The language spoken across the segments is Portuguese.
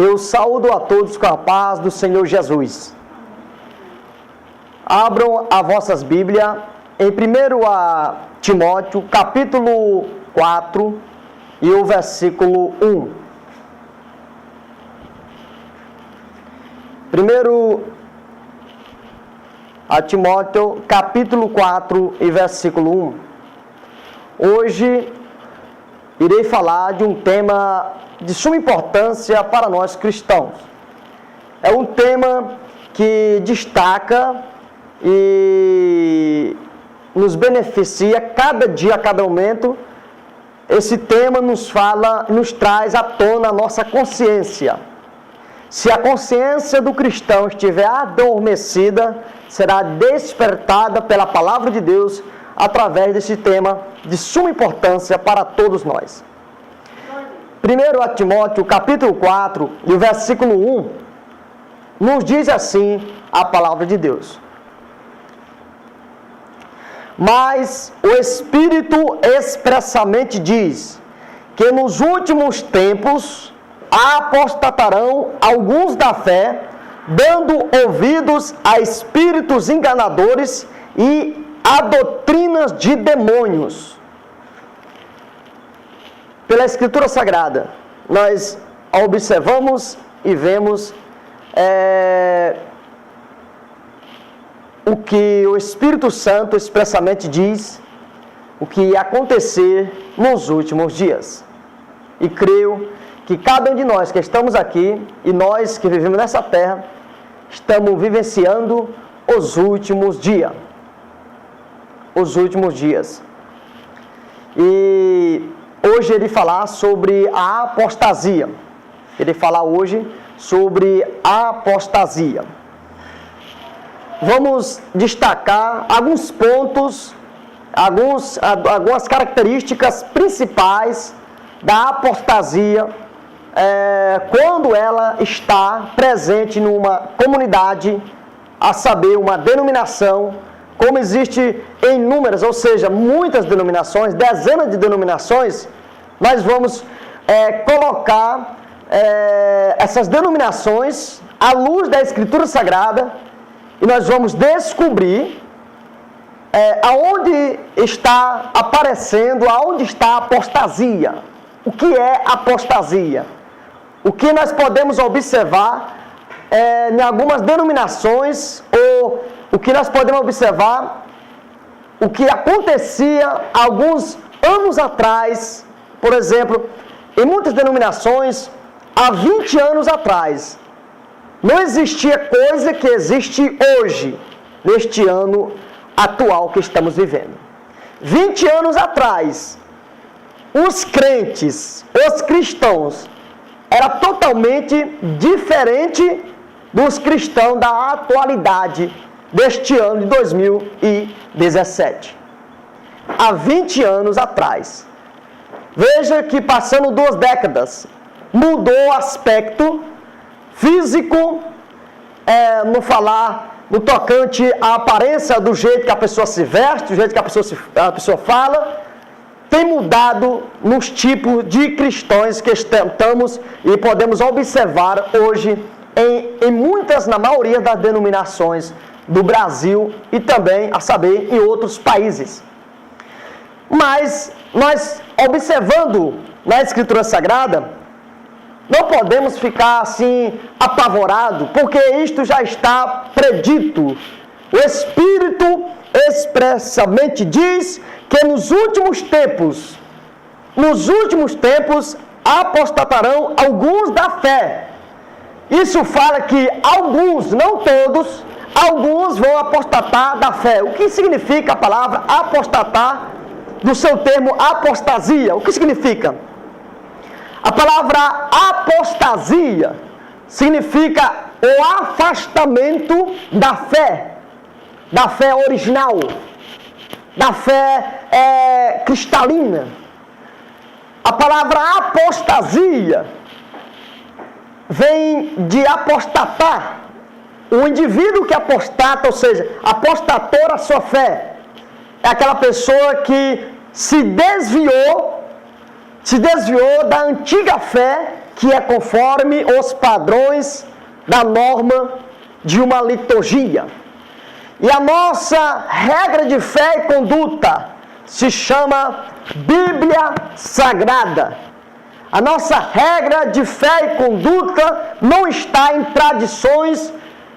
Eu saúdo a todos com a paz do Senhor Jesus. Abram as vossas Bíblias em 1 Timóteo, capítulo 4 e o versículo 1. 1 Timóteo, capítulo 4 e versículo 1. Hoje irei falar de um tema de suma importância para nós cristãos. É um tema que destaca e nos beneficia cada dia, a cada momento. Esse tema nos traz à tona a nossa consciência. Se a consciência do cristão estiver adormecida, será despertada pela palavra de Deus através desse tema de suma importância para todos nós. 1 Timóteo, capítulo 4 e o versículo 1, nos diz assim a palavra de Deus. Mas o Espírito expressamente diz que nos últimos tempos apostatarão alguns da fé, dando ouvidos a espíritos enganadores e a doutrinas de demônios. Pela Escritura Sagrada, nós observamos e vemos o que o Espírito Santo expressamente diz, o que ia acontecer nos últimos dias. E creio que cada um de nós que estamos aqui e nós que vivemos nessa terra, estamos vivenciando os últimos dias. Os últimos dias. E hoje ele falar sobre a apostasia. Ele falar hoje sobre a apostasia. Vamos destacar alguns pontos, algumas características principais da apostasia quando ela está presente numa comunidade, a saber, uma denominação, como existe em inúmeras, ou seja, muitas denominações, dezenas de denominações. Nós vamos colocar essas denominações à luz da Escritura Sagrada e nós vamos descobrir aonde está aparecendo, aonde está a apostasia. O que é apostasia? O que nós podemos observar em algumas denominações, ou o que nós podemos observar, o que acontecia alguns anos atrás, por exemplo, em muitas denominações, há 20 anos atrás, não existia coisa que existe hoje, neste ano atual que estamos vivendo. 20 anos atrás, os crentes, os cristãos, era totalmente diferente dos cristãos da atualidade deste ano de 2017. Há 20 anos atrás. Veja que passando 2 décadas, mudou o aspecto físico, no falar, no tocante à aparência, do jeito que a pessoa se veste, do jeito que a pessoa fala, tem mudado nos tipos de cristãos que estamos e podemos observar hoje em muitas, na maioria das denominações do Brasil e também, a saber, em outros países. Mas nós, observando na Escritura Sagrada, não podemos ficar assim apavorados, porque isto já está predito. O Espírito expressamente diz que nos últimos tempos apostatarão alguns da fé. Isso fala que alguns, não todos, alguns vão apostatar da fé. O que significa a palavra apostatar, do seu termo apostasia? O que significa? A palavra apostasia significa o afastamento da fé original, da fé cristalina. A palavra apostasia vem de apostatar. O indivíduo que apostata, ou seja, apostatou a sua fé, é aquela pessoa que se desviou da antiga fé que é conforme os padrões da norma de uma liturgia. E a nossa regra de fé e conduta se chama Bíblia Sagrada. A nossa regra de fé e conduta não está em tradições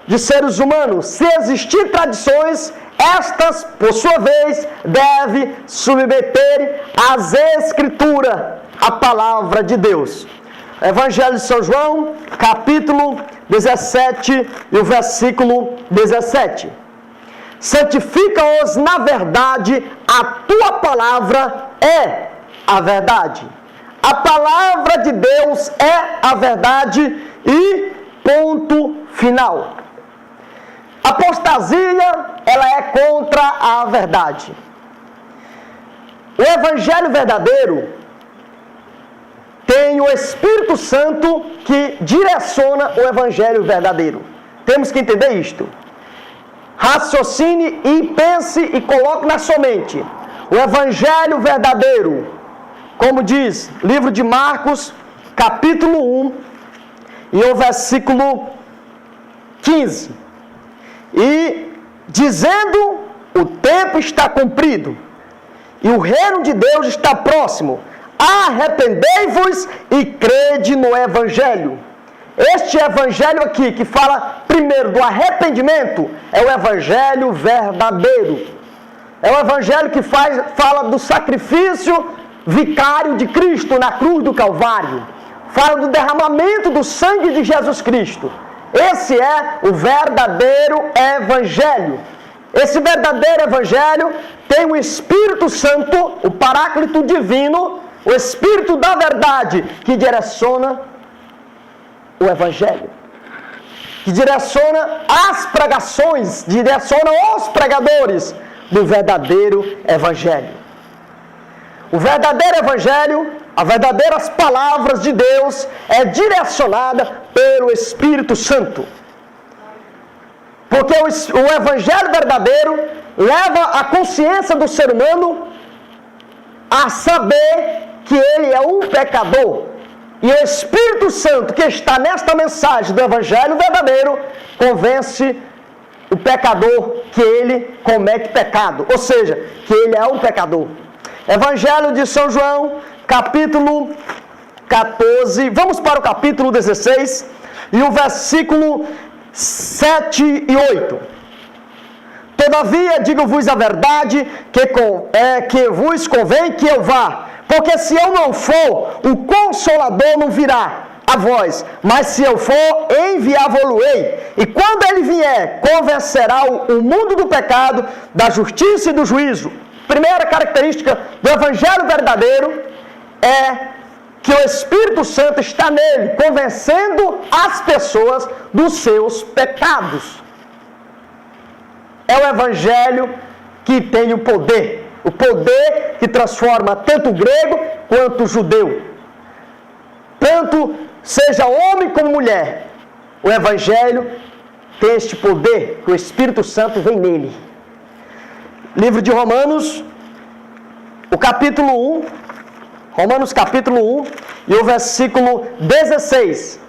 de seres humanos. Se existir tradições, estas, por sua vez, devem submeter às Escrituras, a palavra de Deus. Evangelho de São João, capítulo 17 e o versículo 17. Santifica-os na verdade, a tua palavra é a verdade. A palavra de Deus é a verdade e ponto final. Apostasia, ela é contra a verdade. O evangelho verdadeiro tem o Espírito Santo que direciona o evangelho verdadeiro. Temos que entender isto. Raciocine e pense e coloque na sua mente. O evangelho verdadeiro, como diz livro de Marcos, capítulo 1, e o versículo 15. E dizendo, o tempo está cumprido, e o reino de Deus está próximo. Arrependei-vos e crede no evangelho. Este evangelho aqui, que fala primeiro do arrependimento, é o evangelho verdadeiro. É o evangelho que fala do sacrifício vicário de Cristo na cruz do Calvário. Fala do derramamento do sangue de Jesus Cristo. Esse é o verdadeiro evangelho. Esse verdadeiro evangelho tem o Espírito Santo, o Paráclito Divino, o Espírito da verdade, que direciona o evangelho, que direciona as pregações, direciona os pregadores do verdadeiro evangelho. O verdadeiro evangelho, as verdadeiras palavras de Deus é direcionada pelo Espírito Santo. Porque o evangelho verdadeiro leva a consciência do ser humano a saber que ele é um pecador. E o Espírito Santo que está nesta mensagem do evangelho verdadeiro convence o pecador que ele comete pecado, ou seja, que ele é um pecador. Evangelho de São João, capítulo 14, vamos para o capítulo 16 e o versículo 7 e 8. Todavia, digo-vos a verdade, que vos convém que eu vá, porque se eu não for, o Consolador não virá a vós, mas se eu for, enviá-vo-lo-ei. E quando ele vier, convencerá o mundo do pecado, da justiça e do juízo. Primeira característica do evangelho verdadeiro é que o Espírito Santo está nele, convencendo as pessoas dos seus pecados. É o evangelho que tem o poder que transforma tanto o grego quanto o judeu, tanto seja homem como mulher. O evangelho tem este poder, que o Espírito Santo vem nele. Livro de Romanos, o capítulo 1, Romanos capítulo 1 e o versículo 16.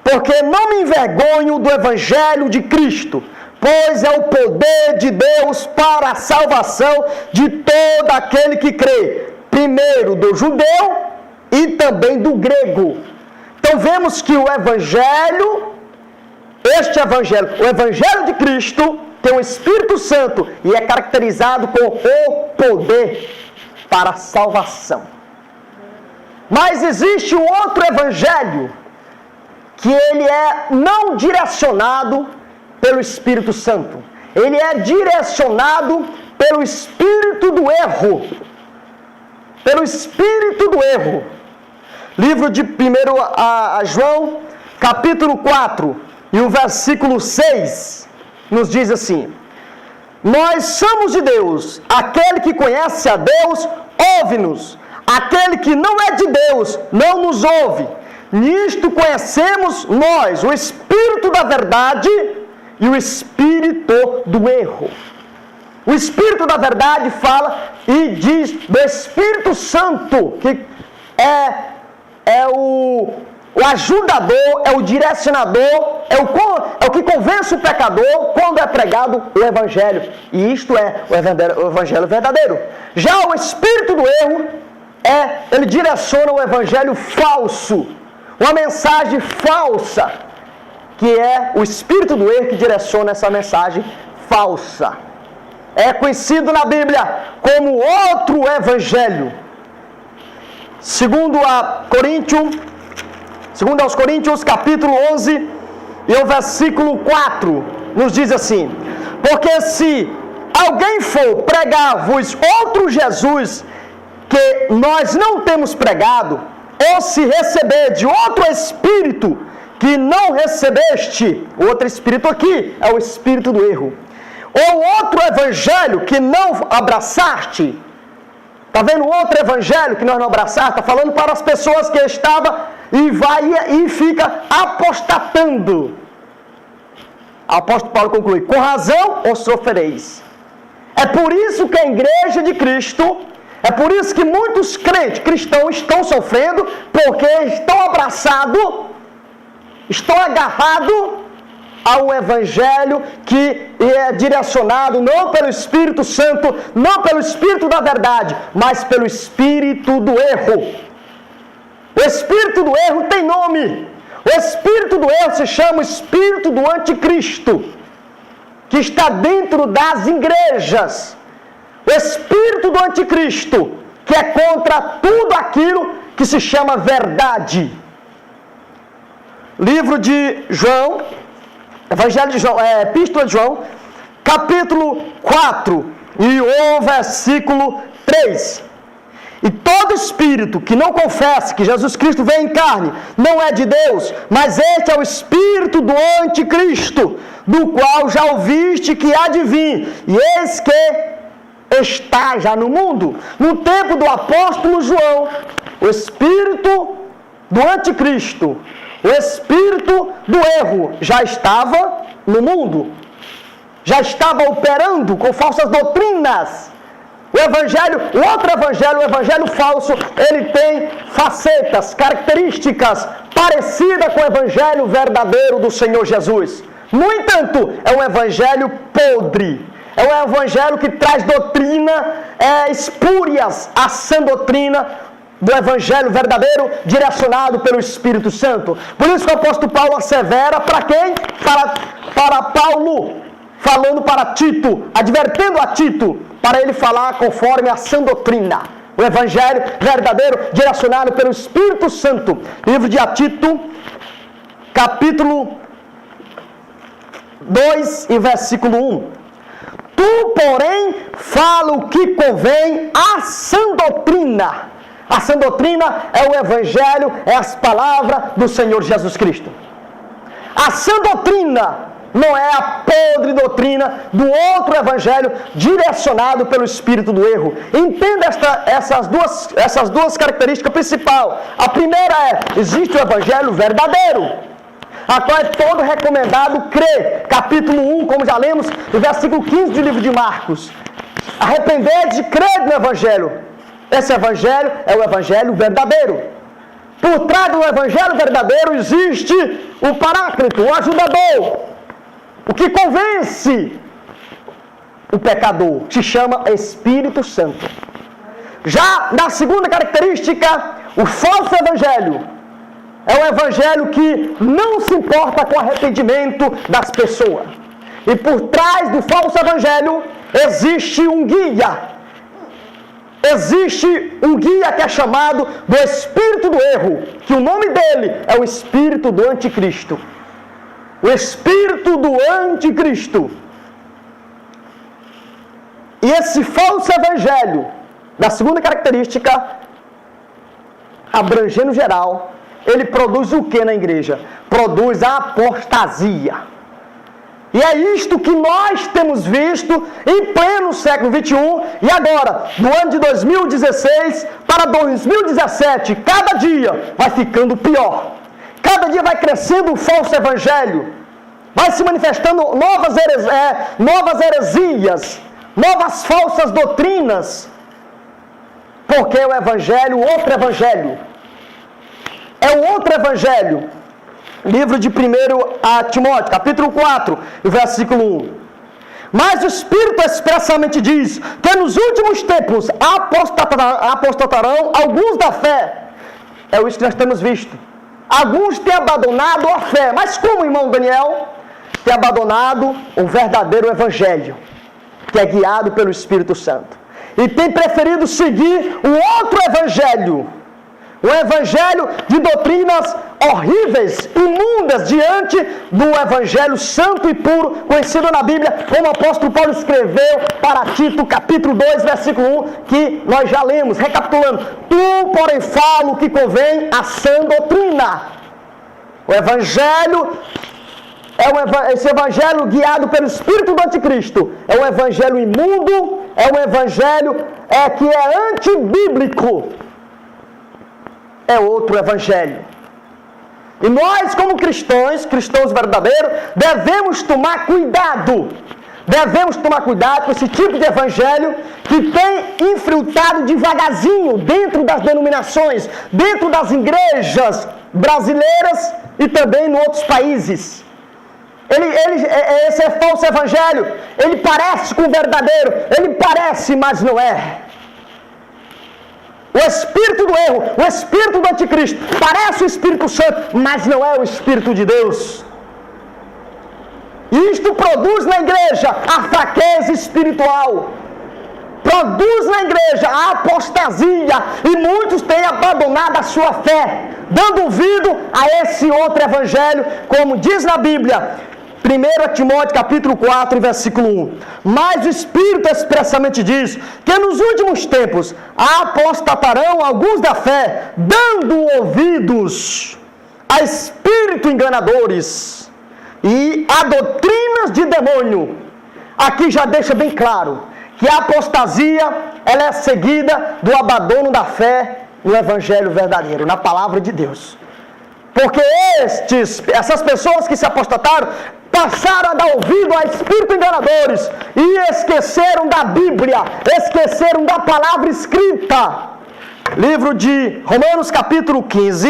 Porque não me envergonho do evangelho de Cristo, pois é o poder de Deus para a salvação de todo aquele que crê, primeiro do judeu e também do grego. Então vemos que o evangelho, o evangelho de Cristo, tem o Espírito Santo e é caracterizado com o poder para a salvação. Mas existe um outro evangelho que ele é não direcionado pelo Espírito Santo. Ele é direcionado pelo espírito do erro. Pelo espírito do erro. Livro de 1 a João, capítulo 4, e o versículo 6, nos diz assim: nós somos de Deus, aquele que conhece a Deus, ouve-nos. Aquele que não é de Deus, não nos ouve. Nisto conhecemos nós, o Espírito da verdade e o espírito do erro. O Espírito da verdade fala e diz do Espírito Santo, que é o o ajudador, é o direcionador, é o que convence o pecador quando é pregado o Evangelho. E isto é o Evangelho verdadeiro. Já o espírito do erro, ele direciona o Evangelho falso, uma mensagem falsa, que é o espírito do erro que direciona essa mensagem falsa. É conhecido na Bíblia como outro Evangelho. Segundo aos Coríntios, capítulo 11, e o versículo 4, nos diz assim: porque se alguém for pregar-vos outro Jesus que nós não temos pregado, ou se receber de outro Espírito que não recebeste, o outro Espírito aqui é o Espírito do erro, ou outro Evangelho que não abraçaste. Está vendo outro Evangelho que nós não abraçaste? Está falando para as pessoas que estavam e fica apostatando. O apóstolo Paulo conclui: com razão ou sofrereis. É por isso que a igreja de Cristo, é por isso que muitos cristãos estão sofrendo, porque estão abraçados, estão agarrados a um Evangelho que é direcionado não pelo Espírito Santo, não pelo Espírito da verdade, mas pelo Espírito do erro. O Espírito do erro tem nome. O Espírito do erro se chama Espírito do Anticristo, que está dentro das igrejas. O Espírito do Anticristo, que é contra tudo aquilo que se chama verdade. Livro de João, Evangelho de João, Epístola de João, capítulo 4, e o versículo 3. E todo espírito que não confessa que Jesus Cristo veio em carne não é de Deus, mas este é o espírito do anticristo, do qual já ouviste que há de vir, e eis que está já no mundo. No tempo do apóstolo João, o espírito do anticristo, o espírito do erro já estava no mundo, já estava operando com falsas doutrinas. O outro evangelho, o evangelho falso, ele tem facetas, características parecidas com o evangelho verdadeiro do Senhor Jesus. No entanto, é um evangelho podre. É um evangelho que traz doutrina espúrias, a sã doutrina do Evangelho verdadeiro, direcionado pelo Espírito Santo. Por isso que o apóstolo Paulo assevera para quem? Para Paulo, falando para Tito, advertendo a Tito, para ele falar conforme a sã doutrina. O Evangelho verdadeiro, direcionado pelo Espírito Santo. Livro de Tito, capítulo 2 e versículo 1. Tu, porém, fala o que convém à sã doutrina. A sã doutrina é o Evangelho, é as palavras do Senhor Jesus Cristo. A sã doutrina não é a podre doutrina do outro Evangelho direcionado pelo espírito do erro. Entenda essas duas características principais. A primeira existe o Evangelho verdadeiro, a qual é todo recomendado crer. Capítulo 1, como já lemos, no versículo 15 do livro de Marcos. Arrepender-te de crer no Evangelho. Esse Evangelho é o Evangelho verdadeiro. Por trás do Evangelho verdadeiro existe o Paráclito, o ajudador, o que convence o pecador, que se chama Espírito Santo. Já na segunda característica, o falso Evangelho é um Evangelho que não se importa com o arrependimento das pessoas. E por trás do falso Evangelho existe um guia. Existe um guia que é chamado do Espírito do erro, que o nome dele é o Espírito do Anticristo. O Espírito do Anticristo. E esse falso Evangelho, da segunda característica, abrangendo geral, ele produz o que na igreja? Produz a apostasia. E é isto que nós temos visto em pleno século XXI, e agora, do ano de 2016 para 2017, cada dia vai ficando pior. Cada dia vai crescendo o falso evangelho, vai se manifestando novas heresias, novas falsas doutrinas, porque o evangelho, outro evangelho, é o outro evangelho. Livro de 1 Timóteo, capítulo 4, versículo 1. Mas o Espírito expressamente diz que nos últimos tempos apostatarão alguns da fé. É isso que nós temos visto. Alguns têm abandonado a fé. Mas como, irmão Daniel? Tem abandonado o verdadeiro evangelho, que é guiado pelo Espírito Santo. E tem preferido seguir o outro evangelho. O evangelho de doutrinas horríveis, imundas, diante do evangelho santo e puro, conhecido na Bíblia, como o apóstolo Paulo escreveu para Tito, capítulo 2, versículo 1, que nós já lemos, recapitulando. Tu, porém, fala o que convém à sã doutrina. O evangelho esse evangelho guiado pelo Espírito do Anticristo é um evangelho imundo, é um evangelho que é antibíblico. É outro evangelho. E nós, como cristãos verdadeiros, devemos tomar cuidado. Devemos tomar cuidado com esse tipo de evangelho que tem infiltrado devagarzinho dentro das denominações, dentro das igrejas brasileiras e também em outros países. Esse é falso evangelho. Ele parece com o verdadeiro. Ele parece, mas não é. O espírito do erro, o espírito do anticristo, parece o Espírito Santo, mas não é o Espírito de Deus. E isto produz na igreja a fraqueza espiritual. Produz na igreja a apostasia. E muitos têm abandonado a sua fé, dando ouvido a esse outro evangelho, como diz na Bíblia. 1 Timóteo capítulo 4, versículo 1. Mas o Espírito expressamente diz que nos últimos tempos apostatarão alguns da fé, dando ouvidos a espíritos enganadores e a doutrinas de demônio. Aqui já deixa bem claro que a apostasia ela é seguida do abandono da fé no evangelho verdadeiro, na palavra de Deus. Porque essas pessoas que se apostataram passaram a dar ouvido a espíritos enganadores e esqueceram da Bíblia, esqueceram da palavra escrita. Livro de Romanos capítulo 15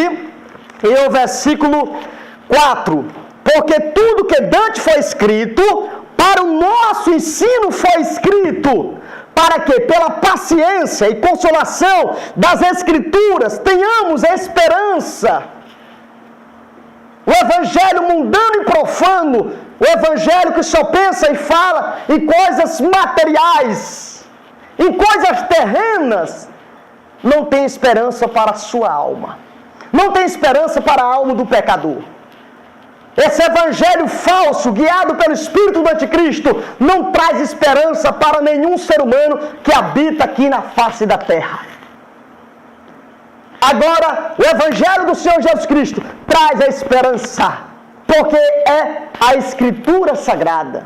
e o versículo 4. Porque tudo que dantes foi escrito, para o nosso ensino foi escrito, para que pela paciência e consolação das Escrituras tenhamos a esperança. O evangelho mundano e profano, o evangelho que só pensa e fala em coisas materiais, em coisas terrenas, não tem esperança para a sua alma, não tem esperança para a alma do pecador. Esse evangelho falso, guiado pelo Espírito do Anticristo, não traz esperança para nenhum ser humano que habita aqui na face da terra. Agora, o evangelho do Senhor Jesus Cristo traz a esperança, porque é a Escritura Sagrada.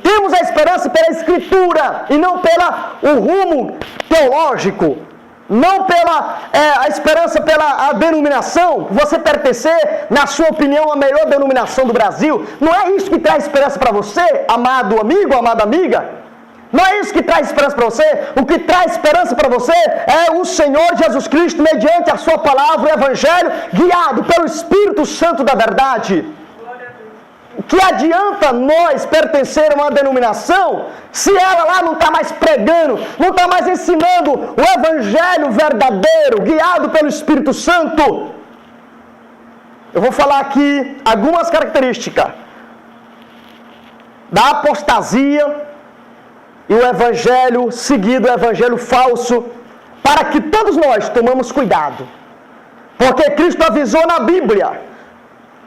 Temos a esperança pela Escritura e não pelo rumo teológico, não pela a esperança pela denominação, você pertencer, na sua opinião, à melhor denominação do Brasil. Não é isso que traz esperança para você, amado amigo, amada amiga. Não é isso que traz esperança para você. O que traz esperança para você é o Senhor Jesus Cristo, mediante a sua palavra, o Evangelho, guiado pelo Espírito Santo da verdade. O que adianta nós pertencer a uma denominação se ela lá não está mais pregando, não está mais ensinando o Evangelho verdadeiro, guiado pelo Espírito Santo? Eu vou falar aqui algumas características da apostasia e o evangelho seguido, o evangelho falso, para que todos nós tomamos cuidado. Porque Cristo avisou na Bíblia.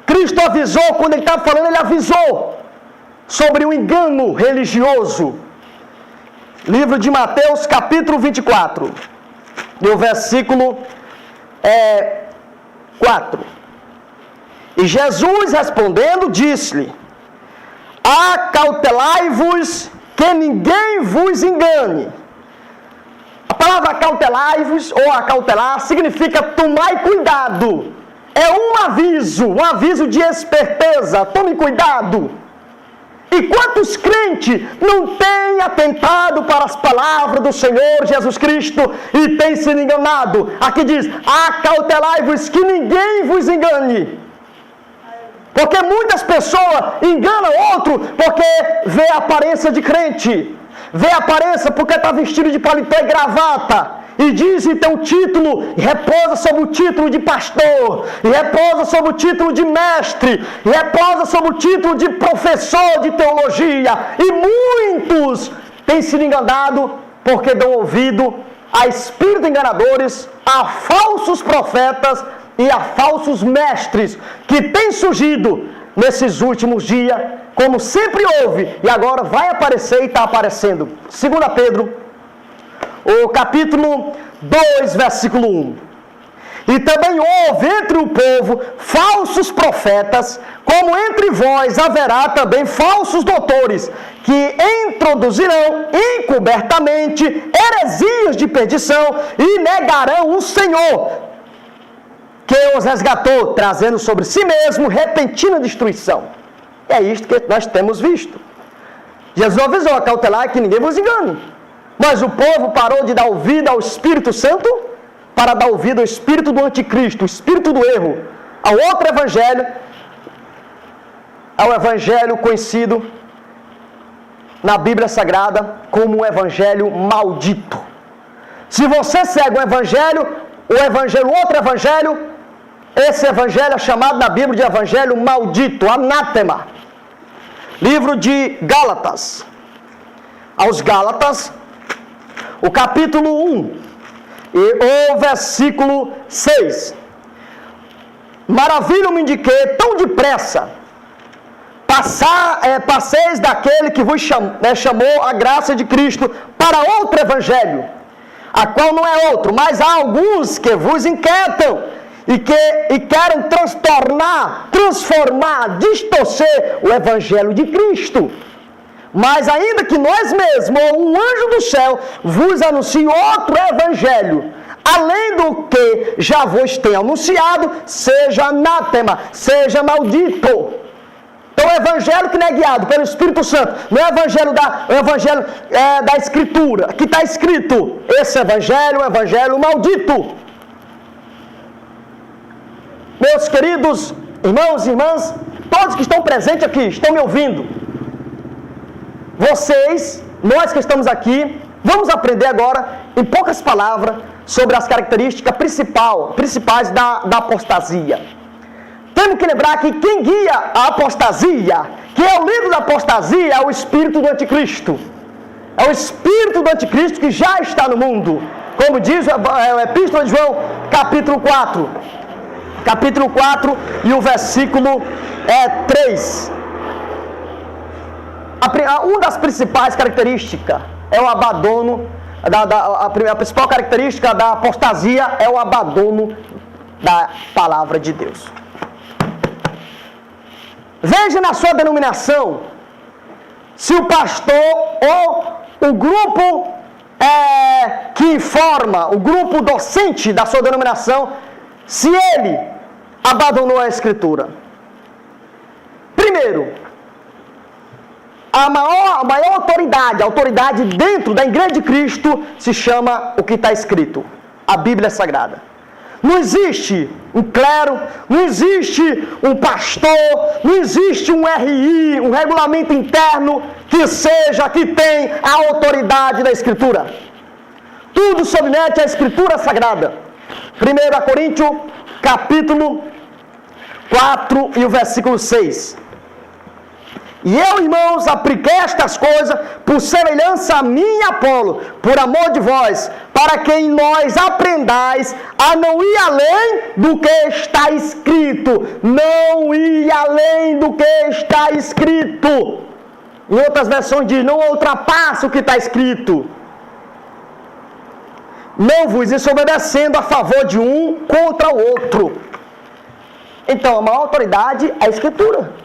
Cristo avisou, quando ele estava falando, ele avisou sobre o engano religioso. Livro de Mateus, capítulo 24, e o versículo 4. E Jesus respondendo, disse-lhe: acautelai-vos que ninguém vos engane. A palavra acautelai-vos ou acautelar significa tomar cuidado. É um aviso de esperteza. Tome cuidado. E quantos crentes não têm atentado para as palavras do Senhor Jesus Cristo e têm sido enganado? Aqui diz: acautelai-vos que ninguém vos engane. Porque muitas pessoas enganam outro porque vê a aparência de crente, vê a aparência porque está vestido de paletó e gravata, e diz e tem um título, e repousa sobre o título de pastor, e repousa sobre o título de mestre, e repousa sobre o título de professor de teologia, e muitos têm sido enganados porque dão ouvido a espíritos enganadores, a falsos profetas e a falsos mestres que têm surgido nesses últimos dias, como sempre houve, e agora vai aparecer e está aparecendo. 2 Pedro, o capítulo 2, versículo 1. E também houve entre o povo falsos profetas, como entre vós haverá também falsos doutores, que introduzirão encobertamente heresias de perdição e negarão o Senhor, que os resgatou, trazendo sobre si mesmo repentina destruição. É isto que nós temos visto. Jesus avisou: acautelai que ninguém vos engane. Mas o povo parou de dar ouvido ao Espírito Santo para dar ouvido ao espírito do anticristo, o espírito do erro, ao outro evangelho, ao evangelho conhecido na Bíblia Sagrada como o evangelho maldito. Se você segue o evangelho, outro evangelho, esse evangelho é chamado na Bíblia de evangelho maldito, anátema. Livro de Gálatas. Aos Gálatas, o capítulo 1 e o versículo 6. Maravilho-me de que tão depressa passeis daquele que vos chamou a graça de Cristo para outro evangelho, a qual não é outro, mas há alguns que vos inquietam e querem transformar, distorcer o evangelho de Cristo. Mas ainda que nós mesmos, ou um anjo do céu, vos anuncie outro evangelho, além do que já vos tem anunciado, seja anátema, seja maldito. Então o evangelho que não é guiado pelo Espírito Santo, não é o evangelho da Escritura, que está escrito, esse evangelho é um evangelho maldito. Meus queridos irmãos e irmãs, todos que estão presentes aqui, estão me ouvindo, vocês, nós que estamos aqui, vamos aprender agora, em poucas palavras, sobre as características principais da apostasia. Temos que lembrar que quem guia a apostasia, que é o líder da apostasia, é o espírito do anticristo. É o espírito do anticristo que já está no mundo. Como diz a Epístola de João, capítulo 4. Capítulo 4 e o versículo 3. Uma das principais características é o abandono, a principal característica da apostasia é o abandono da palavra de Deus. Veja na sua denominação, se o pastor ou o grupo que informa, o grupo docente da sua denominação, se ele abandonou a Escritura. Primeiro, a maior autoridade dentro da Igreja de Cristo se chama o que está escrito, a Bíblia Sagrada. Não existe um clero, não existe um pastor, não existe um RI, um regulamento interno que tem a autoridade da Escritura. Tudo submete à Escritura Sagrada. 1 Coríntios, capítulo 4 e o versículo 6. E eu, irmãos, apliquei estas coisas por semelhança a mim e Apolo, por amor de vós, para que em nós aprendais a não ir além do que está escrito. Não ir além do que está escrito. Em outras versões diz, não ultrapasse o que está escrito. Não vos desobedecendo a favor de um contra o outro. Então, a maior autoridade é a Escritura.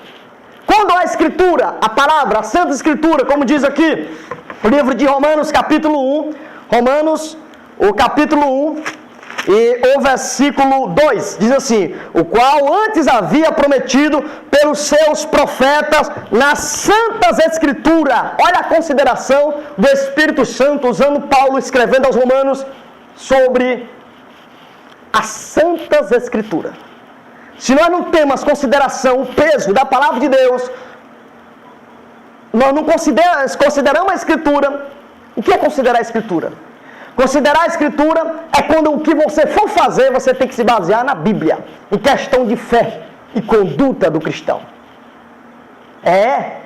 Quando a Escritura, a palavra, a Santa Escritura, como diz aqui, o livro de Romanos, capítulo 1, Romanos, o capítulo 1, E o versículo 2 diz assim: o qual antes havia prometido pelos seus profetas nas santas escrituras. Olha a consideração do Espírito Santo, usando Paulo escrevendo aos Romanos sobre as santas escrituras. Se nós não temos consideração, o peso da palavra de Deus, nós não consideramos a Escritura. O que é considerar a Escritura? Considerar a Escritura é quando o que você for fazer, você tem que se basear na Bíblia, em questão de fé e conduta do cristão.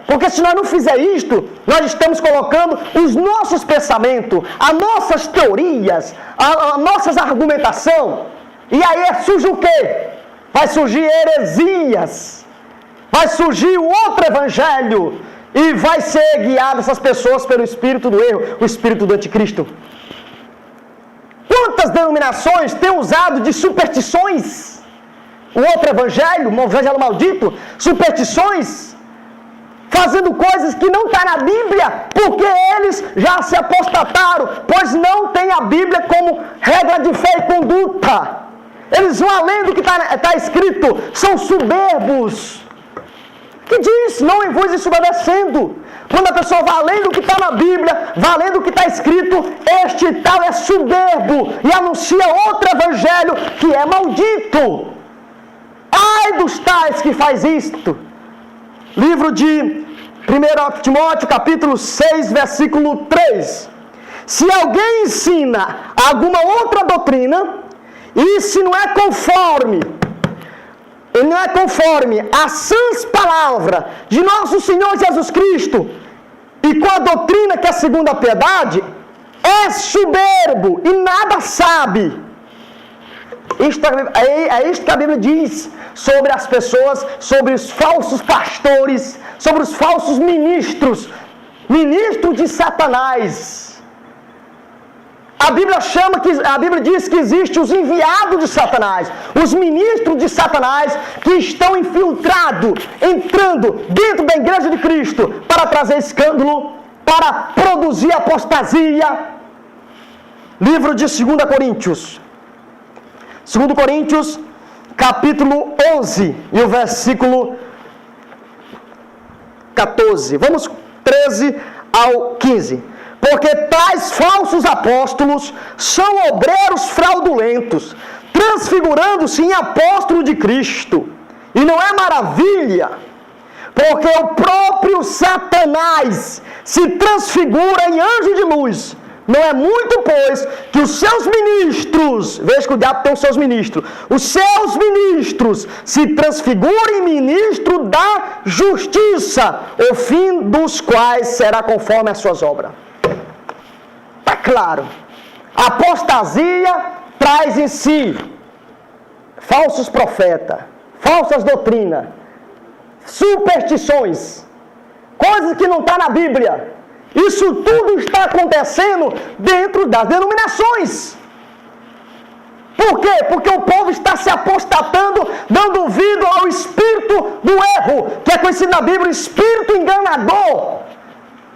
Porque se nós não fizer isto, nós estamos colocando os nossos pensamentos, as nossas teorias, as nossas argumentações, e aí surge o quê? Vai surgir heresias, vai surgir o outro evangelho, e vai ser guiado essas pessoas pelo espírito do erro, o espírito do anticristo. Quantas denominações têm usado de superstições? O outro evangelho, um evangelho maldito, superstições, fazendo coisas que não está na Bíblia, porque eles já se apostataram, pois não tem a Bíblia como regra de fé e conduta. Eles vão além do que está escrito, são soberbos. Que diz, não em vos desobedecendo. Quando a pessoa vai além do que está na Bíblia, vai além do que está escrito, este tal é soberbo e anuncia outro evangelho que é maldito. Ai dos tais que faz isto. Livro de 1 Timóteo, capítulo 6, versículo 3. Se alguém ensina alguma outra doutrina, e se não é conforme a sãs palavra de nosso Senhor Jesus Cristo, e com a doutrina que é segundo a piedade, é soberbo e nada sabe. É isto que a Bíblia diz sobre as pessoas, sobre os falsos pastores, sobre os falsos ministros de Satanás. A Bíblia diz que existem os enviados de Satanás, os ministros de Satanás que estão infiltrados, entrando dentro da igreja de Cristo para trazer escândalo, para produzir apostasia. Livro de 2 Coríntios. 2 Coríntios, capítulo 11 e o versículo 14. Vamos 13 ao 15. Porque tais falsos apóstolos são obreiros fraudulentos, transfigurando-se em apóstolo de Cristo. E não é maravilha, porque o próprio Satanás se transfigura em anjo de luz. Não é muito, pois, que os seus ministros, veja que o diabo tem os seus ministros, os seus ministros se transfigurem em ministro da justiça, o fim dos quais será conforme as suas obras. Está claro, a apostasia traz em si falsos profetas, falsas doutrinas, superstições, coisas que não estão na Bíblia. Isso tudo está acontecendo dentro das denominações. Por quê? Porque o povo está se apostatando, dando ouvido ao espírito do erro, que é conhecido na Bíblia, o espírito enganador,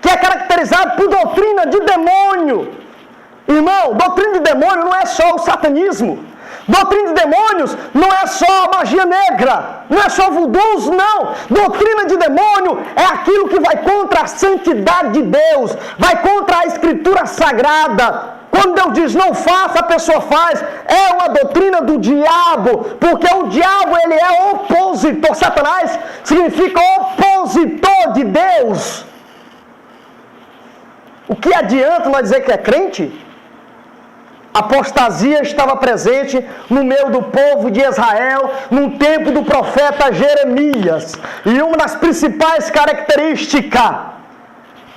que é caracterizado por doutrina de demônio. Irmão, doutrina de demônio não é só o satanismo. Doutrina de demônios não é só a magia negra, não é só voodoos, não. Doutrina de demônio é aquilo que vai contra a santidade de Deus, vai contra a escritura sagrada. Quando Deus diz não faça, a pessoa faz. É uma doutrina do diabo, porque o diabo ele é opositor. Satanás significa opositor de Deus. O que adianta nós dizer que é crente? A apostasia estava presente no meio do povo de Israel no tempo do profeta Jeremias. E uma das principais características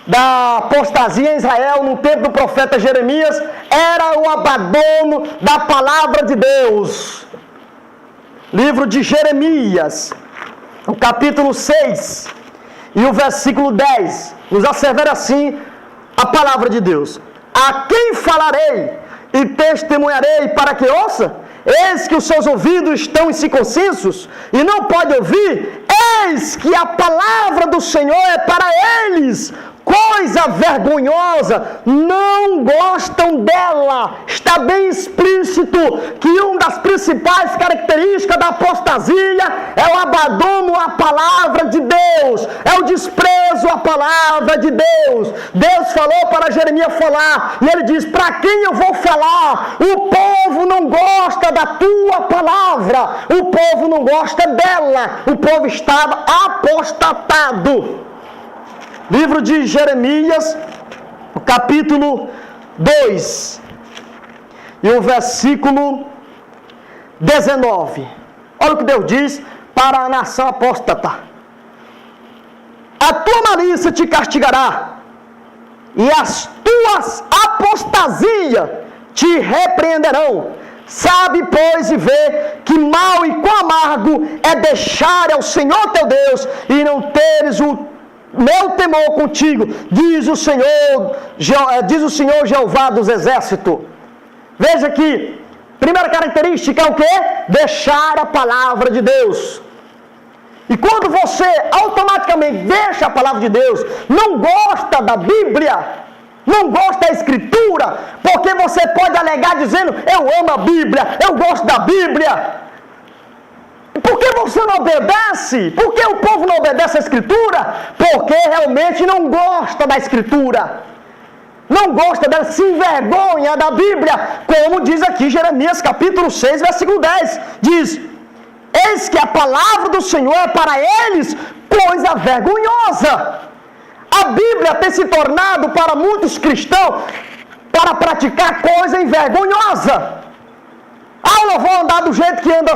da apostasia em Israel no tempo do profeta Jeremias era o abandono da palavra de Deus. Livro de Jeremias, o capítulo 6 e o versículo 10, nos assevera assim a palavra de Deus: a quem falarei e testemunharei para que ouça? Eis que os seus ouvidos estão incircuncisos e não pode ouvir. Eis que a palavra do Senhor é para eles coisa vergonhosa, não gostam dela. Está bem explícito que uma das principais características da apostasia é o abandono à palavra de Deus, é o desprezo à palavra de Deus. Deus falou para Jeremias falar, e ele diz: para quem eu vou falar? O povo não gosta da tua palavra, o povo não gosta dela, o povo estava apostatado. Livro de Jeremias, capítulo 2, e o versículo 19. Olha o que Deus diz para a nação apóstata: a tua malícia te castigará, e as tuas apostasias te repreenderão. Sabe, pois, e vê que mal e quão amargo é deixar ao Senhor teu Deus e não teres o meu temor contigo, diz o Senhor Jeová dos exércitos. Veja que primeira característica é o quê? Deixar a palavra de Deus. E quando você automaticamente deixa a palavra de Deus, não gosta da Bíblia, não gosta da Escritura, porque você pode alegar dizendo: eu amo a Bíblia, eu gosto da Bíblia. Por que você não obedece? Por que o povo não obedece à Escritura? Porque realmente não gosta da Escritura. Não gosta dela, se envergonha da Bíblia. Como diz aqui Jeremias capítulo 6, versículo 10. Diz: eis que a palavra do Senhor é para eles coisa vergonhosa. A Bíblia tem se tornado para muitos cristãos para praticar coisa vergonhosa. Ah, eu não vou andar do jeito que andam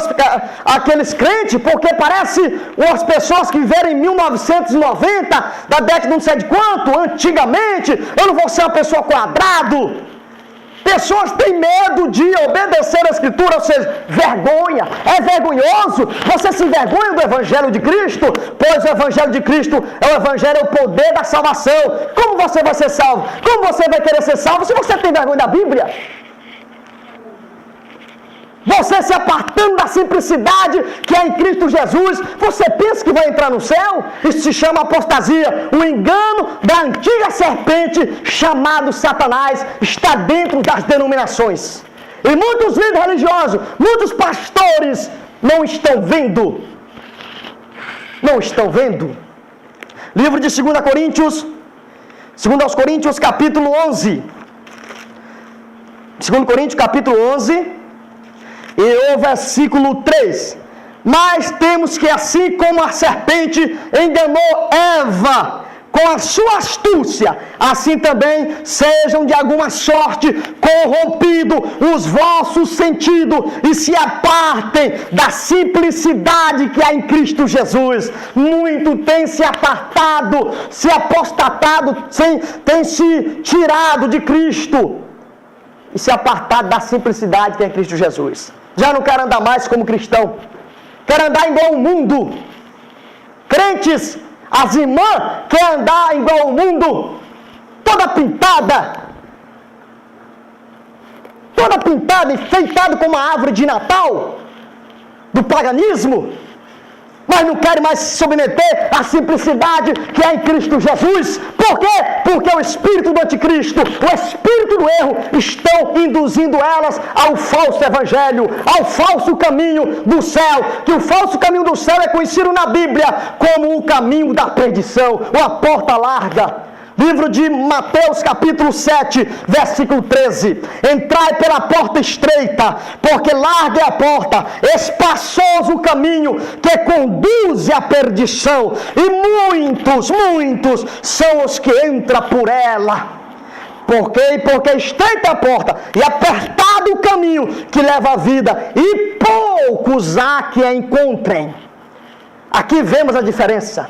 aqueles crentes, porque parece umas pessoas que viveram em 1990, da década não sei de quanto, antigamente. Eu não vou ser uma pessoa quadrado. Pessoas têm medo de obedecer a Escritura, ou seja, vergonha. É vergonhoso. Você se envergonha do Evangelho de Cristo? Pois o Evangelho de Cristo é o Evangelho, é o poder da salvação. Como você vai ser salvo? Como você vai querer ser salvo se você tem vergonha da Bíblia? Você se apartando da simplicidade que é em Cristo Jesus, você pensa que vai entrar no céu? Isso se chama apostasia. O engano da antiga serpente chamado Satanás está dentro das denominações. E muitos líderes religiosos, muitos pastores não estão vendo. Não estão vendo. Livro de 2 Coríntios capítulo 11. 2 Coríntios capítulo 11. E o versículo 3: mas temos que, assim como a serpente enganou Eva com a sua astúcia, assim também sejam de alguma sorte corrompidos os vossos sentidos e se apartem da simplicidade que há em Cristo Jesus. Muito tem se apartado, se apostatado, tem se tirado de Cristo e se apartado da simplicidade que é em Cristo Jesus. Já não quero andar mais como cristão, quero andar igual o mundo. Crentes, as irmãs querem andar igual o mundo, toda pintada, enfeitada como a árvore de Natal do paganismo, mas não querem mais se submeter à simplicidade que é em Cristo Jesus. Por quê? Porque o espírito do anticristo, o espírito do erro, estão induzindo elas ao falso evangelho, ao falso caminho do céu, que o falso caminho do céu é conhecido na Bíblia como o caminho da perdição, ou a porta larga. Livro de Mateus capítulo 7, versículo 13: entrai pela porta estreita, porque larga é a porta, espaçoso o caminho que conduz à perdição, e muitos são os que entram por ela. Porque estreita a porta e apertado o caminho que leva à vida, e poucos há que a encontrem. Aqui vemos a diferença.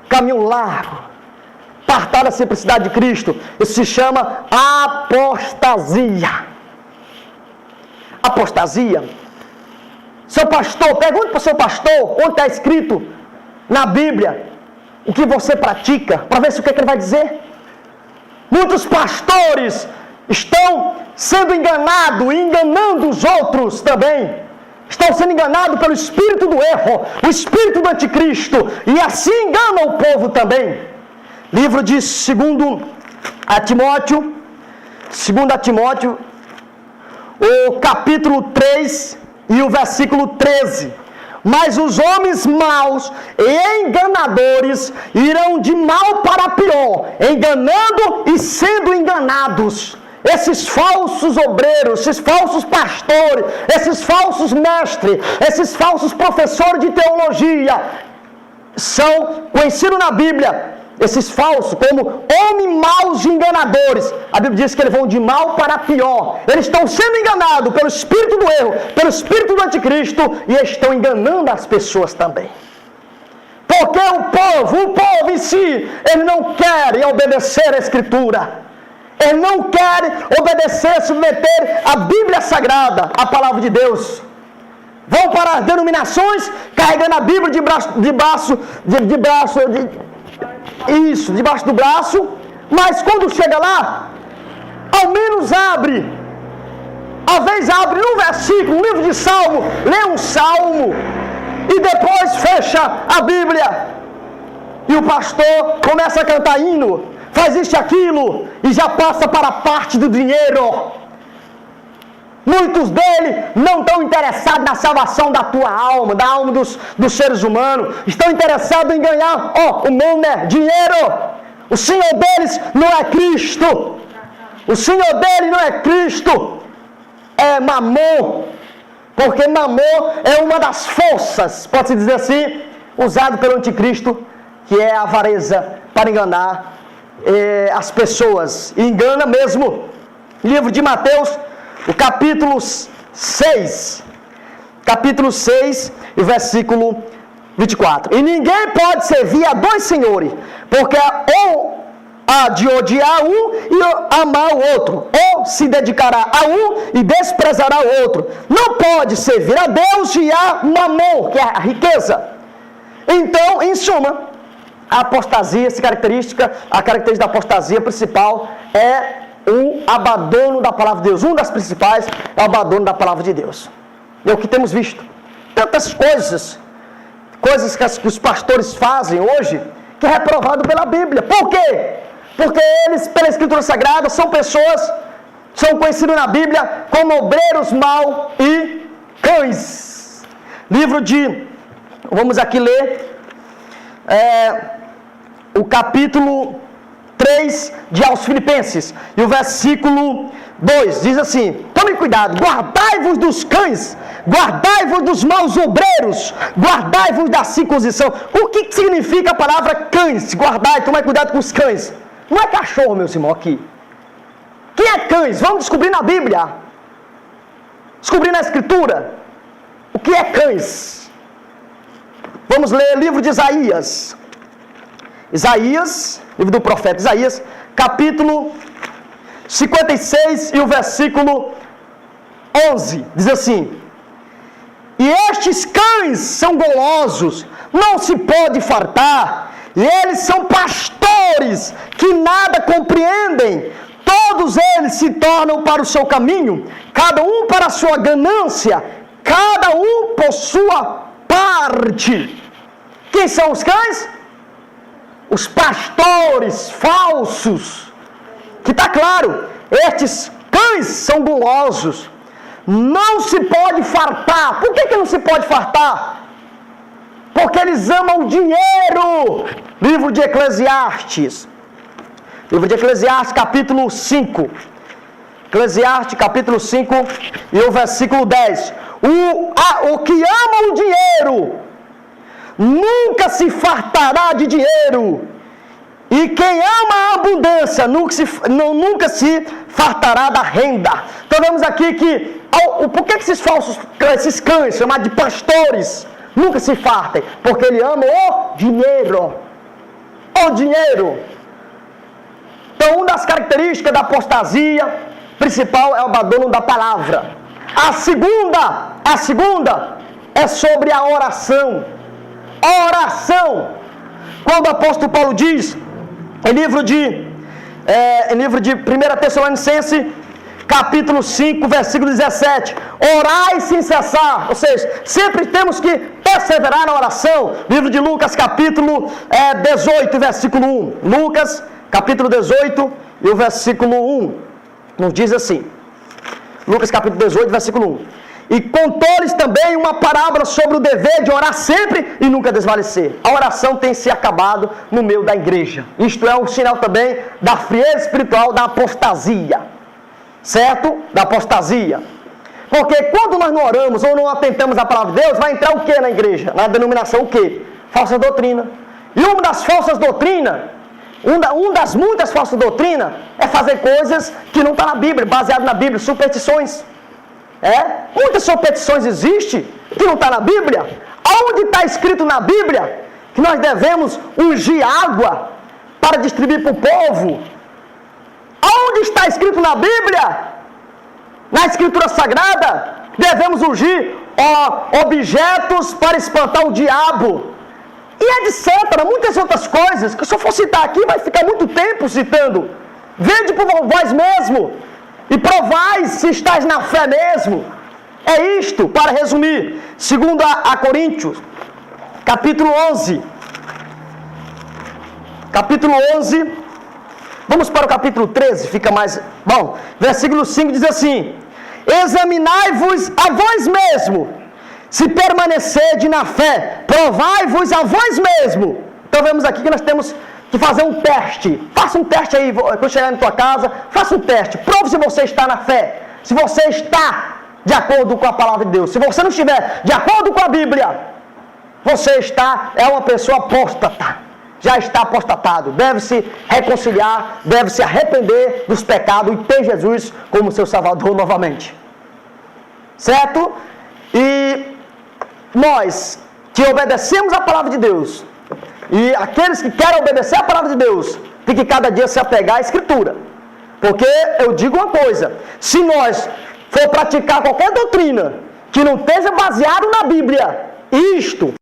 Caminho largo, apartar da simplicidade de Cristo. Isso se chama apostasia. Apostasia. Seu pastor, pergunte para o seu pastor onde está escrito na Bíblia o que você pratica, para ver se o que ele vai dizer. Muitos pastores estão sendo enganados e enganando os outros também. Estão sendo enganados pelo espírito do erro, o espírito do anticristo, e assim enganam o povo também. Livro de 2 Timóteo, o capítulo 3 e o versículo 13. Mas os homens maus e enganadores irão de mal para pior, enganando e sendo enganados. Esses falsos obreiros, esses falsos pastores, esses falsos mestres, esses falsos professores de teologia são conhecidos na Bíblia, esses falsos, como homens maus e enganadores. A Bíblia diz que eles vão de mal para pior. Eles estão sendo enganados pelo espírito do erro, pelo espírito do anticristo, e estão enganando as pessoas também. Porque o povo em si, ele não quer obedecer a Escritura. Ele não quer obedecer, submeter a Bíblia Sagrada, a Palavra de Deus. Vão para as denominações, carregando a Bíblia debaixo do braço, mas quando chega lá, ao menos abre um versículo, um livro de Salmo, lê um salmo, e depois fecha a Bíblia, e o pastor começa a cantar hino, faz isso e aquilo, e já passa para a parte do dinheiro. Muitos deles não estão interessados na salvação da tua alma, da alma dos seres humanos. Estão interessados em ganhar, o mundo é dinheiro. O Senhor deles não é Cristo. O Senhor deles não é Cristo. É Mamon. Porque Mamon é uma das forças, pode-se dizer assim, usado pelo anticristo, que é a avareza para enganar as pessoas. E engana mesmo. Livro de Mateus, o capítulo 6, e o versículo 24. E ninguém pode servir a dois senhores, porque ou há de odiar um e amar o outro, ou se dedicará a um e desprezará o outro. Não pode servir a Deus e a Mamon, que é a riqueza. Então, em suma, a apostasia, a característica da apostasia principal é o abandono da palavra de Deus. Um das principais é o abandono da palavra de Deus. É o que temos visto. Tantas coisas que os pastores fazem hoje, que é reprovado pela Bíblia. Por quê? Porque eles, pela Escritura Sagrada, são conhecidos na Bíblia como obreiros maus e cães. Vamos aqui ler o capítulo 3 aos Filipenses, e o versículo 2 diz assim: tome cuidado, guardai-vos dos cães, guardai-vos dos maus obreiros, guardai-vos da circuncisão. O que significa a palavra cães? Guardai, tome cuidado com os cães. Não é cachorro, meus irmãos, aqui. O que é cães? Vamos descobrir na Bíblia, descobrir na Escritura o que é cães. Vamos ler o livro de Isaías, livro do profeta Isaías, capítulo 56 e o versículo 11, diz assim: e estes cães são golosos, não se pode fartar, e eles são pastores que nada compreendem, todos eles se tornam para o seu caminho, cada um para a sua ganância, cada um por sua parte. Quem são os cães? Os pastores falsos, que está claro, estes cães são gulosos, não se pode fartar. Por que não se pode fartar? Porque eles amam dinheiro. Livro de Eclesiastes, capítulo 5, e o versículo 10, o que ama o dinheiro nunca se fartará de dinheiro, e quem ama a abundância nunca se fartará da renda. Então vemos aqui que por que esses cães chamados de pastores nunca se fartem? Porque ele ama o dinheiro. Então uma das características da apostasia principal é o abandono da palavra. A segunda é sobre a oração. Quando o apóstolo Paulo diz em livro de 1 Tessalonicenses, capítulo 5, versículo 17. Orai sem cessar. Ou seja, sempre temos que perseverar na oração. Livro de Lucas, capítulo 18, versículo 1. Lucas, capítulo 18 e o versículo 1. Nos diz assim. Lucas, capítulo 18, versículo 1. E contou-lhes também uma parábola sobre o dever de orar sempre e nunca desvalecer. A oração tem se acabado no meio da igreja. Isto é um sinal também da frieza espiritual, da apostasia. Certo? Da apostasia. Porque quando nós não oramos ou não atentamos à palavra de Deus, vai entrar o que na igreja? Na denominação o que? Falsa doutrina. E uma das falsas doutrinas, uma das muitas falsas doutrinas, é fazer coisas que não está na Bíblia, baseado na Bíblia, superstições. Muitas superstições existem que não está na Bíblia. Aonde está escrito na Bíblia que nós devemos ungir água para distribuir para o povo? Aonde está escrito na Bíblia, na Escritura Sagrada, devemos ungir objetos para espantar o diabo? E etc. Muitas outras coisas que se eu for citar aqui vai ficar muito tempo citando. Vede por vós mesmo e provai se estás na fé mesmo. É isto, para resumir. Segundo a Coríntios, capítulo 11. Capítulo 11. Vamos para o capítulo 13, fica mais... Bom, versículo 5 diz assim: examinai-vos a vós mesmo, se permanecerdes na fé, provai-vos a vós mesmo. Então vemos aqui que nós temos que fazer um teste. Faça um teste aí, quando chegar na tua casa, faça um teste. Prove se você está na fé, se você está de acordo com a palavra de Deus. Se você não estiver de acordo com a Bíblia, você é uma pessoa apóstata. Já está apostatado. Deve se reconciliar, deve se arrepender dos pecados e ter Jesus como seu Salvador novamente. Certo? E nós que obedecemos a palavra de Deus, e aqueles que querem obedecer a palavra de Deus, tem que cada dia se apegar à Escritura. Porque eu digo uma coisa: se nós for praticar qualquer doutrina que não esteja baseado na Bíblia, isto